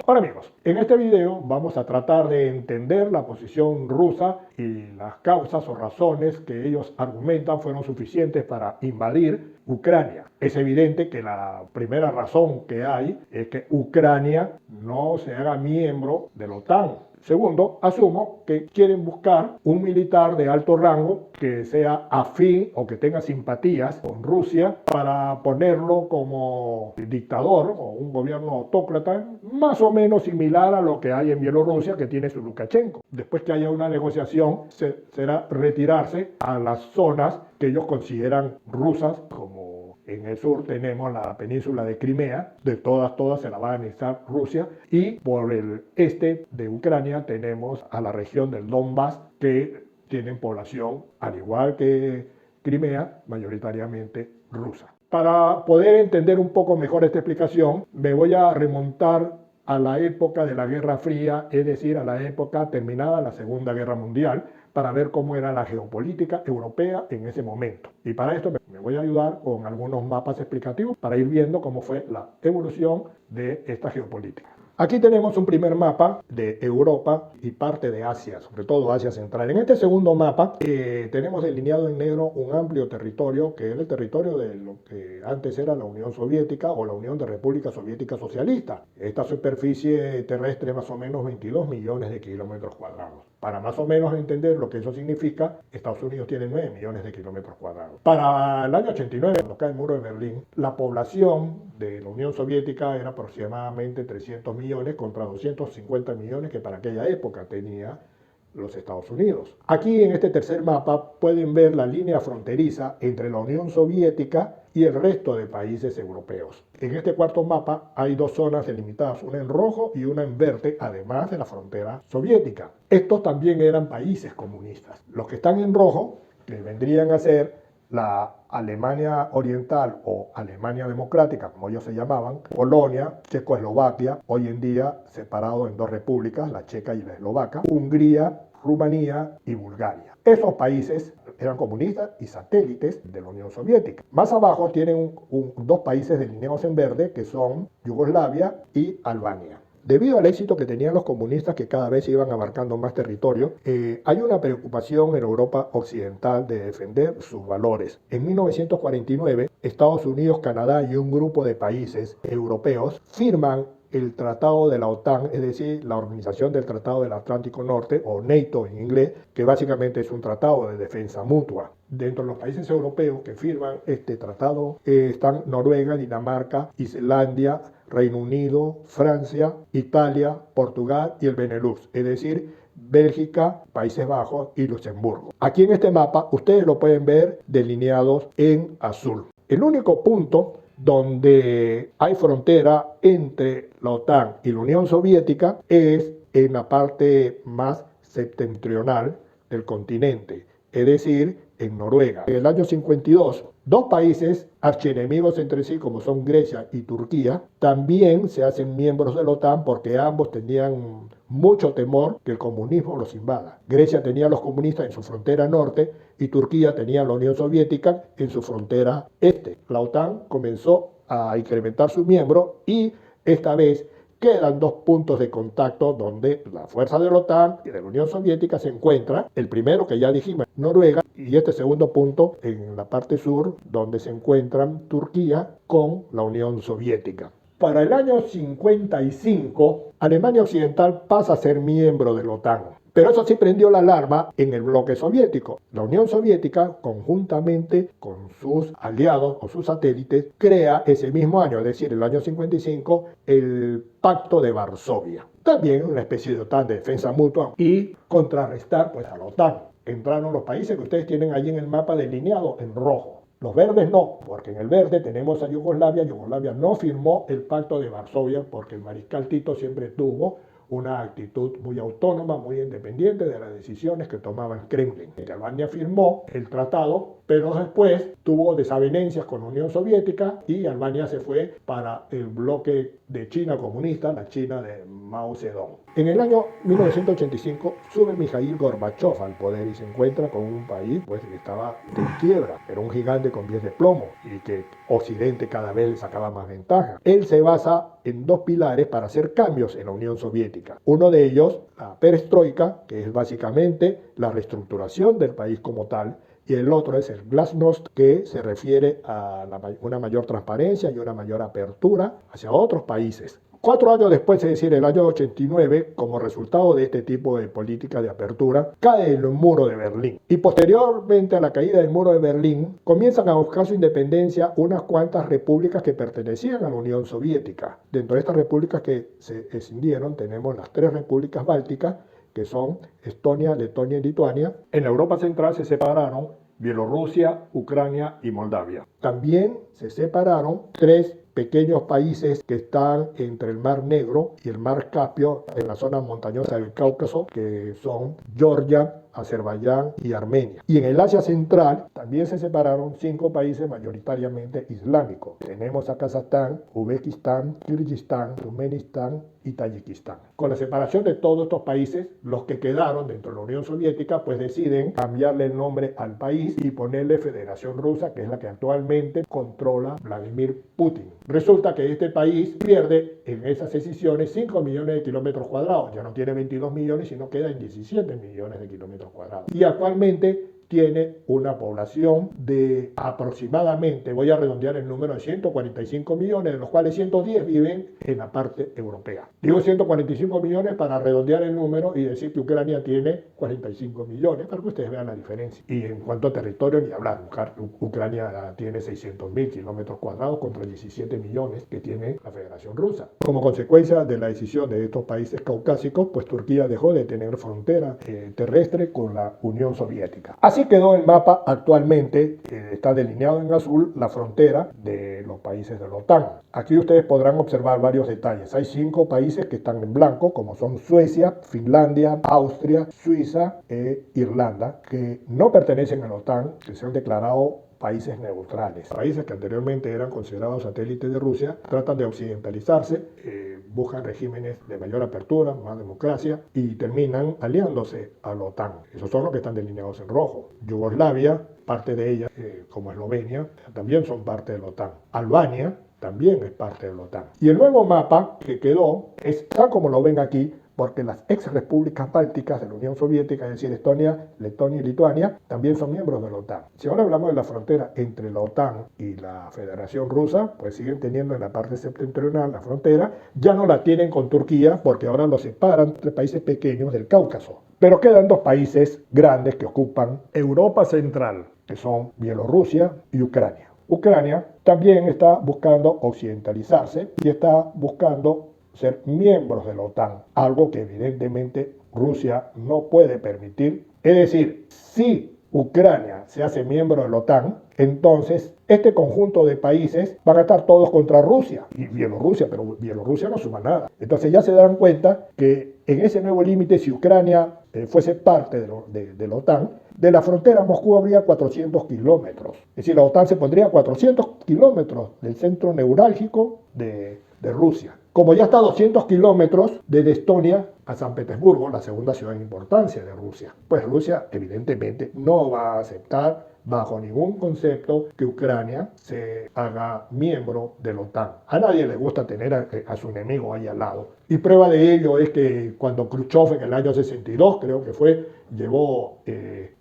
Ahora amigos, en este video vamos a tratar de entender la posición rusa y las causas o razones que ellos argumentan fueron suficientes para invadir Ucrania. Es evidente que la primera razón que hay es que Ucrania no se haga miembro de la OTAN. Segundo, asumo que quieren buscar un militar de alto rango que sea afín o que tenga simpatías con Rusia para ponerlo como dictador o un gobierno autócrata más o menos similar a lo que hay en Bielorrusia que tiene su Lukashenko. Después que haya una negociación será retirarse a las zonas que ellos consideran rusas, como en el sur tenemos la península de Crimea, de todas se la va a anexar Rusia, y por el este de Ucrania tenemos a la región del Donbass, que tienen población, al igual que Crimea, mayoritariamente rusa. Para poder entender un poco mejor esta explicación, me voy a remontar a la época de la Guerra Fría, es decir, a la época terminada la Segunda Guerra Mundial, para ver cómo era la geopolítica europea en ese momento. Y para esto me voy a ayudar con algunos mapas explicativos para ir viendo cómo fue la evolución de esta geopolítica. Aquí tenemos un primer mapa de Europa y parte de Asia, sobre todo Asia Central. En este segundo mapa tenemos delineado en negro un amplio territorio, que es el territorio de lo que antes era la Unión Soviética o la Unión de Repúblicas Soviéticas Socialistas. Esta superficie terrestre es más o menos 22 millones de kilómetros cuadrados. Para más o menos entender lo que eso significa, Estados Unidos tiene 9 millones de kilómetros cuadrados. Para el año 89, cuando cae el muro de Berlín, la población de la Unión Soviética era aproximadamente 300 millones contra 250 millones que para aquella época tenía los Estados Unidos. Aquí en este tercer mapa pueden ver la línea fronteriza entre la Unión Soviética y el resto de países europeos. En este cuarto mapa hay dos zonas delimitadas, una en rojo y una en verde, además de la frontera soviética. Estos también eran países comunistas. Los que están en rojo, que vendrían a ser la Alemania Oriental o Alemania Democrática, como ellos se llamaban, Polonia, Checoslovaquia, hoy en día separado en dos repúblicas, la checa y la eslovaca, Hungría, Rumanía y Bulgaria. Esos países eran comunistas y satélites de la Unión Soviética. Más abajo tienen dos países delineados en verde que son Yugoslavia y Albania. Debido al éxito que tenían los comunistas, que cada vez iban abarcando más territorio, hay una preocupación en Europa Occidental de defender sus valores. En 1949, Estados Unidos, Canadá y un grupo de países europeos firman el Tratado de la OTAN, es decir, la Organización del Tratado del Atlántico Norte, o NATO en inglés, que básicamente es un tratado de defensa mutua. Dentro de los países europeos que firman este tratado están Noruega, Dinamarca, Islandia, Reino Unido, Francia, Italia, Portugal y el Benelux, es decir, Bélgica, Países Bajos y Luxemburgo. Aquí en este mapa ustedes lo pueden ver delineados en azul. El único punto donde hay frontera entre la OTAN y la Unión Soviética es en la parte más septentrional del continente, es decir, en Noruega. En el año 52, dos países archienemigos entre sí, como son Grecia y Turquía, también se hacen miembros de la OTAN porque ambos tenían mucho temor que el comunismo los invada. Grecia tenía a los comunistas en su frontera norte y Turquía tenía a la Unión Soviética en su frontera este. La OTAN comenzó a incrementar sus miembros y esta vez quedan dos puntos de contacto donde la fuerza de la OTAN y de la Unión Soviética se encuentran. El primero, que ya dijimos, Noruega, y este segundo punto en la parte sur, donde se encuentran Turquía con la Unión Soviética. Para el año 55, Alemania Occidental pasa a ser miembro de la OTAN. Pero eso sí prendió la alarma en el bloque soviético. La Unión Soviética, conjuntamente con sus aliados o sus satélites, crea ese mismo año, es decir, el año 55, el Pacto de Varsovia. También una especie de OTAN de defensa mutua y contrarrestar pues, a la OTAN. Entraron los países que ustedes tienen allí en el mapa delineado en rojo. Los verdes no, porque en el verde tenemos a Yugoslavia. Yugoslavia no firmó el Pacto de Varsovia porque el mariscal Tito siempre tuvo una actitud muy autónoma, muy independiente de las decisiones que tomaba el Kremlin. Albania firmó el tratado pero después tuvo desavenencias con la Unión Soviética y Albania se fue para el bloque de China comunista, la China de Mao Zedong. En el año 1985 sube Mikhail Gorbachev al poder y se encuentra con un país pues, que estaba de quiebra, era un gigante con pies de plomo y que Occidente cada vez le sacaba más ventaja. Él se basa en dos pilares para hacer cambios en la Unión Soviética. Uno de ellos, la perestroika, que es básicamente la reestructuración del país como tal, y el otro es el glasnost, que se refiere a una mayor transparencia y una mayor apertura hacia otros países. 4 años después, es decir, el año 89, como resultado de este tipo de política de apertura, cae el muro de Berlín. Y posteriormente a la caída del muro de Berlín, comienzan a buscar su independencia unas cuantas repúblicas que pertenecían a la Unión Soviética. Dentro de estas repúblicas que se escindieron, tenemos las 3 repúblicas bálticas, que son Estonia, Letonia y Lituania. En la Europa Central se separaron Bielorrusia, Ucrania y Moldavia. También se separaron 3 pequeños países que están entre el Mar Negro y el Mar Caspio en la zona montañosa del Cáucaso, que son Georgia, Azerbaiyán y Armenia. Y en el Asia Central también se separaron 5 países mayoritariamente islámicos. Tenemos a Kazajstán, Uzbekistán, Kirguistán, Turkmenistán y Tayikistán. Con la separación de todos estos países, los que quedaron dentro de la Unión Soviética pues deciden cambiarle el nombre al país y ponerle Federación Rusa, que es la que actualmente controla Vladimir Putin. Resulta que este país pierde en esas decisiones 5 millones de kilómetros cuadrados. Ya no tiene 22 millones, sino queda en 17 millones de kilómetros cuadrados. Y actualmente tiene una población de aproximadamente, voy a redondear el número, de 145 millones, de los cuales 110 viven en la parte europea. Digo 145 millones para redondear el número y decir que Ucrania tiene 45 millones, para que ustedes vean la diferencia. Y en cuanto a territorio, ni hablar, Ucrania tiene 600.000 kilómetros cuadrados contra 17 millones que tiene la Federación Rusa. Como consecuencia de la decisión de estos países caucásicos, pues Turquía dejó de tener frontera terrestre con la Unión Soviética. Así quedó el mapa actualmente, está delineado en azul la frontera de los países de la OTAN. Aquí ustedes podrán observar varios detalles. Hay 5 países que están en blanco, como son Suecia, Finlandia, Austria, Suiza e Irlanda, que no pertenecen a la OTAN, que se han declarado países neutrales. Países que anteriormente eran considerados satélites de Rusia, tratan de occidentalizarse, buscan regímenes de mayor apertura, más democracia y terminan aliándose a la OTAN. Esos son los que están delineados en rojo. Yugoslavia, parte de ella, como Eslovenia, también son parte de la OTAN. Albania también es parte de la OTAN. Y el nuevo mapa que quedó es tal como lo ven aquí, porque las ex repúblicas bálticas de la Unión Soviética, es decir, Estonia, Letonia y Lituania, también son miembros de la OTAN. Si ahora hablamos de la frontera entre la OTAN y la Federación Rusa, pues siguen teniendo en la parte septentrional la frontera, ya no la tienen con Turquía, porque ahora lo separan 3 países pequeños del Cáucaso. Pero quedan 2 países grandes que ocupan Europa Central, que son Bielorrusia y Ucrania. Ucrania también está buscando occidentalizarse y está buscando ser miembros de la OTAN, algo que evidentemente Rusia no puede permitir. Es decir, si Ucrania se hace miembro de la OTAN, entonces este conjunto de países van a estar todos contra Rusia y Bielorrusia, pero Bielorrusia no suma nada. Entonces ya se dan cuenta que en ese nuevo límite, si Ucrania fuese parte de la OTAN, de la frontera a Moscú habría 400 kilómetros. Es decir, la OTAN se pondría a 400 kilómetros del centro neurálgico de Rusia. Como ya está a 200 kilómetros desde Estonia a San Petersburgo, la segunda ciudad en importancia de Rusia. Pues Rusia evidentemente no va a aceptar bajo ningún concepto que Ucrania se haga miembro de la OTAN. A nadie le gusta tener a su enemigo ahí al lado. Y prueba de ello es que cuando Khrushchev en el año 62, creo que fue, llevó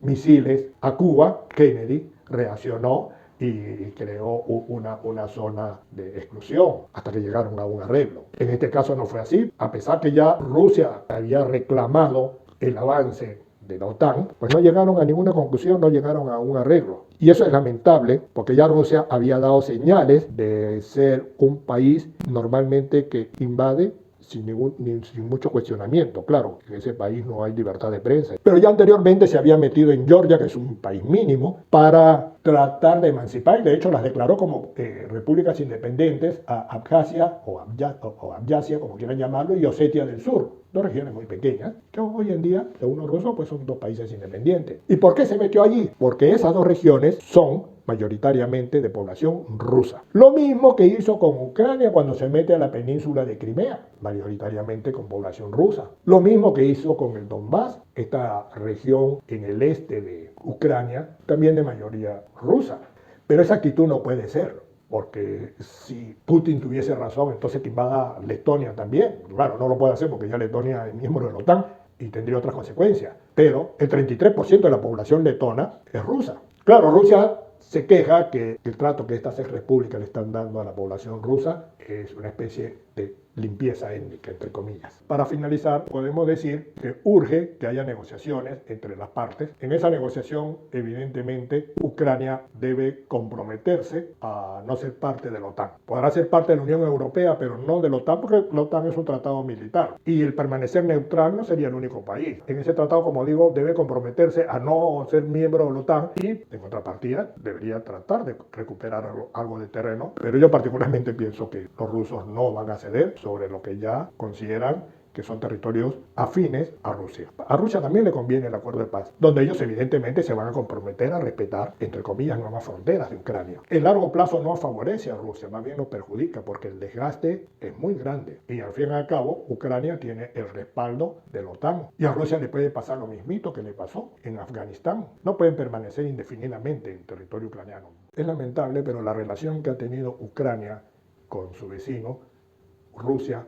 misiles a Cuba, Kennedy reaccionó y creó una zona de exclusión hasta que llegaron a un arreglo. En este caso no fue así, a pesar que ya Rusia había reclamado el avance de la OTAN, pues no llegaron a ninguna conclusión, no llegaron a un arreglo. Y eso es lamentable, porque ya Rusia había dado señales de ser un país normalmente que invade sin mucho cuestionamiento. Claro, en ese país no hay libertad de prensa. Pero ya anteriormente se había metido en Georgia, que es un país mínimo, para tratar de emancipar, y de hecho las declaró como repúblicas independientes a Abjasia o Abjasia, como quieran llamarlo, y Osetia del Sur, dos regiones muy pequeñas, que hoy en día, según los rusos, pues son dos países independientes. ¿Y por qué se metió allí? Porque esas dos regiones son mayoritariamente de población rusa. Lo mismo que hizo con Ucrania cuando se mete a la península de Crimea, mayoritariamente con población rusa. Lo mismo que hizo con el Donbass, esta región en el este de Ucrania, también de mayoría rusa. Pero esa actitud no puede ser, porque si Putin tuviese razón, entonces que invada Letonia también. Claro, no lo puede hacer porque ya Letonia es miembro de la OTAN y tendría otras consecuencias. Pero el 33% de la población letona es rusa. Claro, Rusia se queja que el trato que estas ex repúblicas le están dando a la población rusa es una especie de limpieza étnica, entre comillas. Para finalizar, podemos decir que urge que haya negociaciones entre las partes. En esa negociación, evidentemente, Ucrania debe comprometerse a no ser parte de la OTAN. Podrá ser parte de la Unión Europea, pero no de la OTAN, porque la OTAN es un tratado militar. Y el permanecer neutral no sería el único país. En ese tratado, como digo, debe comprometerse a no ser miembro de la OTAN y, en contrapartida, debería tratar de recuperar algo de terreno. Pero yo particularmente pienso que los rusos no van a ceder sobre lo que ya consideran que son territorios afines a Rusia. A Rusia también le conviene el acuerdo de paz, donde ellos evidentemente se van a comprometer a respetar, entre comillas, nuevas fronteras de Ucrania. En largo plazo no favorece a Rusia, más bien lo perjudica, porque el desgaste es muy grande. Y al fin y al cabo, Ucrania tiene el respaldo de la OTAN. Y a Rusia le puede pasar lo mismito que le pasó en Afganistán. No pueden permanecer indefinidamente en territorio ucraniano. Es lamentable, pero la relación que ha tenido Ucrania con su vecino, Rusia,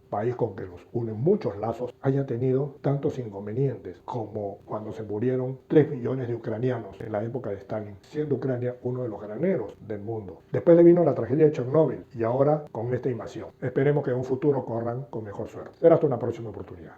país con que los unen muchos lazos, haya tenido tantos inconvenientes como cuando se murieron 3 millones de ucranianos en la época de Stalin, siendo Ucrania uno de los graneros del mundo. Después le vino la tragedia de Chernóbil y ahora con esta invasión. Esperemos que en un futuro corran con mejor suerte. Será hasta una próxima oportunidad.